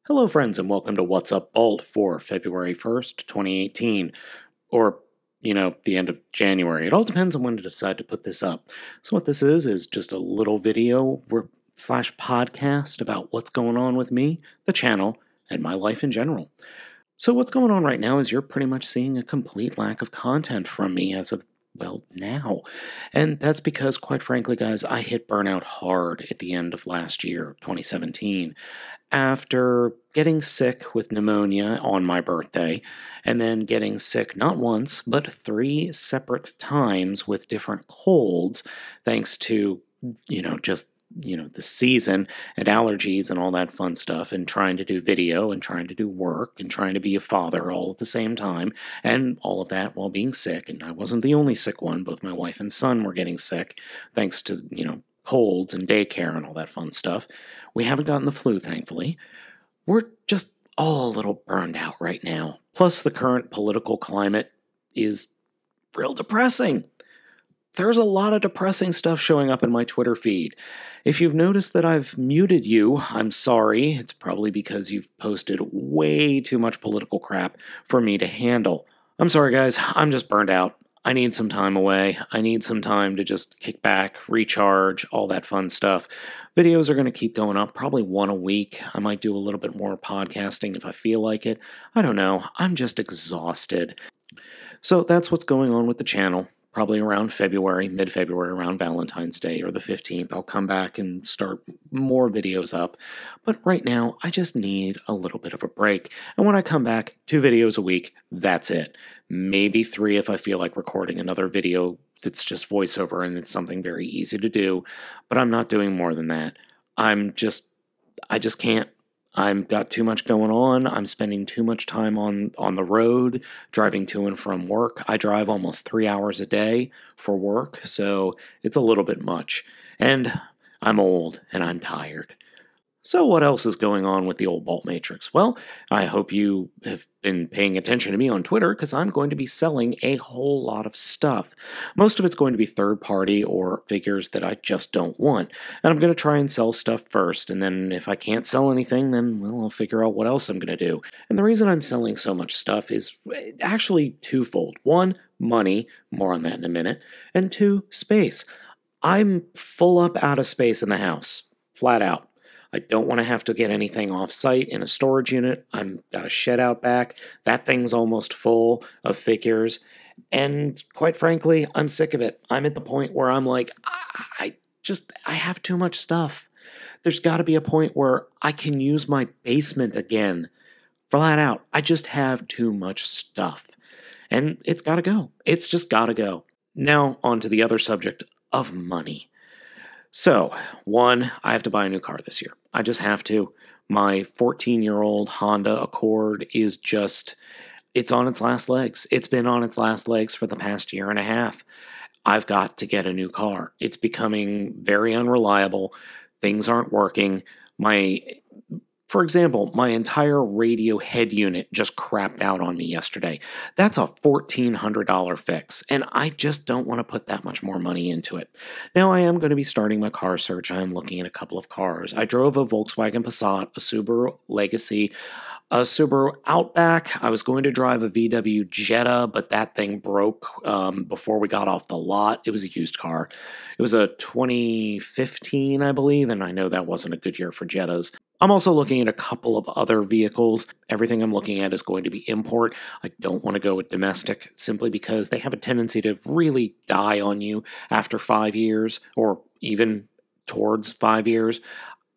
Hello, friends, and welcome to What's Up Balt for February 1st, 2018, or, the end of January. It all depends on when to decide to put this up. So what this is just a little video slash podcast about what's going on with me, the channel, and my life in general. So what's going on right now is you're pretty much seeing a complete lack of content from me as of now. And that's because, quite frankly, guys, I hit burnout hard at the end of last year, 2017, after getting sick with pneumonia on my birthday, and then getting sick not once, but 3 separate times with different colds, thanks to, the season and allergies and all that fun stuff, and trying to do video and trying to do work and trying to be a father all at the same time, and all of that while being sick. And I wasn't the only sick one. Both my wife and son were getting sick, thanks to, colds and daycare and all that fun stuff. We haven't gotten the flu, thankfully. We're just all a little burned out right now. Plus, the current political climate is real depressing. There's a lot of depressing stuff showing up in my Twitter feed. If you've noticed that I've muted you, I'm sorry. It's probably because you've posted way too much political crap for me to handle. I'm sorry, guys. I'm just burned out. I need some time away. I need some time to just kick back, recharge, all that fun stuff. Videos are going to keep going up, probably one a week. I might do a little bit more podcasting if I feel like it. I don't know. I'm just exhausted. So that's what's going on with the channel. Probably around February, mid-February, around Valentine's Day or the 15th, I'll come back and start more videos up. But right now, I just need a little bit of a break. And when I come back, 2 videos a week, that's it. Maybe 3 if I feel like recording another video that's just voiceover and it's something very easy to do. But I'm not doing more than that. I just can't. I've got too much going on. I'm spending too much time on the road, driving to and from work. I drive almost 3 hours a day for work, so it's a little bit much. And I'm old, and I'm tired. So what else is going on with the old Baltmatrix? Well, I hope you have been paying attention to me on Twitter, because I'm going to be selling a whole lot of stuff. Most of it's going to be third-party or figures that I just don't want. And I'm going to try and sell stuff first, and then if I can't sell anything, then, well, I'll figure out what else I'm going to do. And the reason I'm selling so much stuff is actually twofold. 1, money, more on that in a minute, and 2, space. I'm full up out of space in the house, flat out. I don't want to have to get anything off-site in a storage unit. I've got a shed out back. That thing's almost full of figures. And quite frankly, I'm sick of it. I'm at the point where I'm like, I have too much stuff. There's got to be a point where I can use my basement again. Flat out. I just have too much stuff. And it's got to go. It's just got to go. Now, on to the other subject of money. So, 1, I have to buy a new car this year. I just have to. My 14-year-old Honda Accord is it's on its last legs. It's been on its last legs for the past year and a half. I've got to get a new car. It's becoming very unreliable. Things aren't working. For example, my entire radio head unit just crapped out on me yesterday. That's a $1,400 fix, and I just don't want to put that much more money into it. Now, I am going to be starting my car search. I am looking at a couple of cars. I drove a Volkswagen Passat, a Subaru Legacy, a Subaru Outback. I was going to drive a VW Jetta, but that thing broke before we got off the lot. It was a used car. It was a 2015, I believe, and I know that wasn't a good year for Jettas. I'm also looking at a couple of other vehicles. Everything I'm looking at is going to be import. I don't want to go with domestic simply because they have a tendency to really die on you after 5 years or even towards 5 years.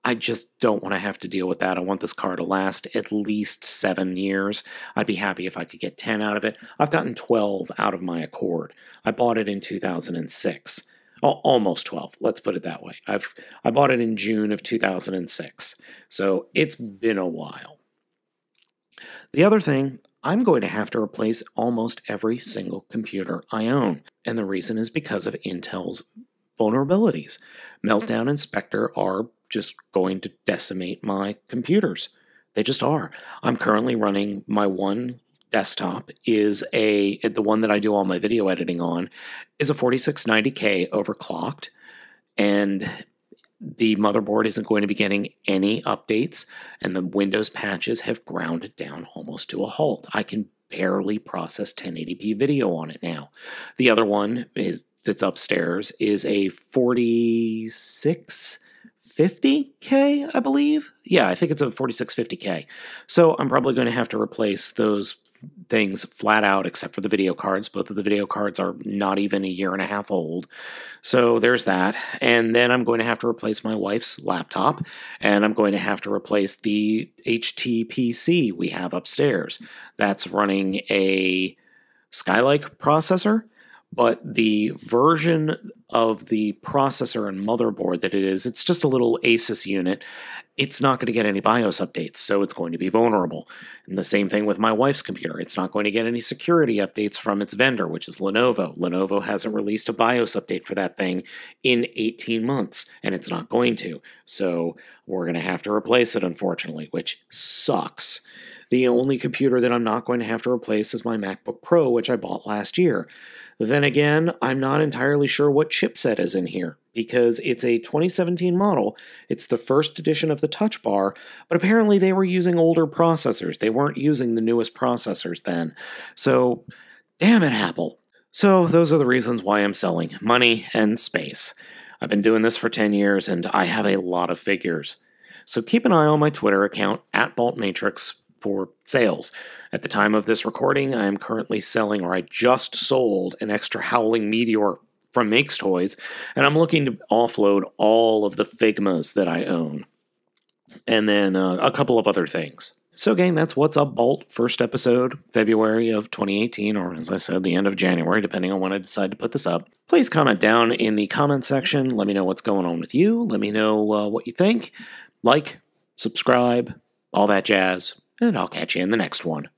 I just don't want to have to deal with that. I want this car to last at least 7 years. I'd be happy if I could get 10 out of it. I've gotten 12 out of my Accord. I bought it in 2006. Almost 12, let's put it that way. I bought it in June of 2006, so it's been a while. The other thing, I'm going to have to replace almost every single computer I own, and the reason is because of Intel's vulnerabilities. Meltdown and Spectre are just going to decimate my computers. They just are. I'm currently running my one desktop is the one that I do all my video editing on, is a 4690K overclocked, and The motherboard isn't going to be getting any updates, and the Windows patches have ground it down almost to a halt. I can barely process 1080p video on it now. The other one that's upstairs is a 4650K, I believe. Yeah, I think it's a 4650K. So I'm probably going to have to replace those things flat out, except for the video cards. Both of the video cards are not even a year and a half old. So there's that. And then I'm going to have to replace my wife's laptop, and I'm going to have to replace the HTPC we have upstairs. That's running a Skylake processor, but the version of the processor and motherboard that it is, it's just a little ASUS unit. It's not going to get any BIOS updates, so it's going to be vulnerable. And the same thing with my wife's computer. It's not going to get any security updates from its vendor, which is Lenovo. Lenovo hasn't released a BIOS update for that thing in 18 months, and it's not going to. So we're going to have to replace it, unfortunately, which sucks. The only computer that I'm not going to have to replace is my MacBook Pro, which I bought last year. Then again, I'm not entirely sure what chipset is in here, because it's a 2017 model. It's the first edition of the Touch Bar, but apparently they were using older processors. They weren't using the newest processors then. So, damn it, Apple. So those are the reasons why I'm selling: money and space. I've been doing this for 10 years, and I have a lot of figures. So keep an eye on my Twitter account, @Baltmatrix, for sales. At the time of this recording, I am currently selling, or I just sold, an extra Howling Meteor from Makes Toys, and I'm looking to offload all of the Figmas that I own. And then a couple of other things. So gang, that's What's Up Balt, first episode, February of 2018, or as I said, the end of January, depending on when I decide to put this up. Please comment down in the comment section. Let me know what's going on with you. Let me know what you think. Like, subscribe, all that jazz. And I'll catch you in the next one.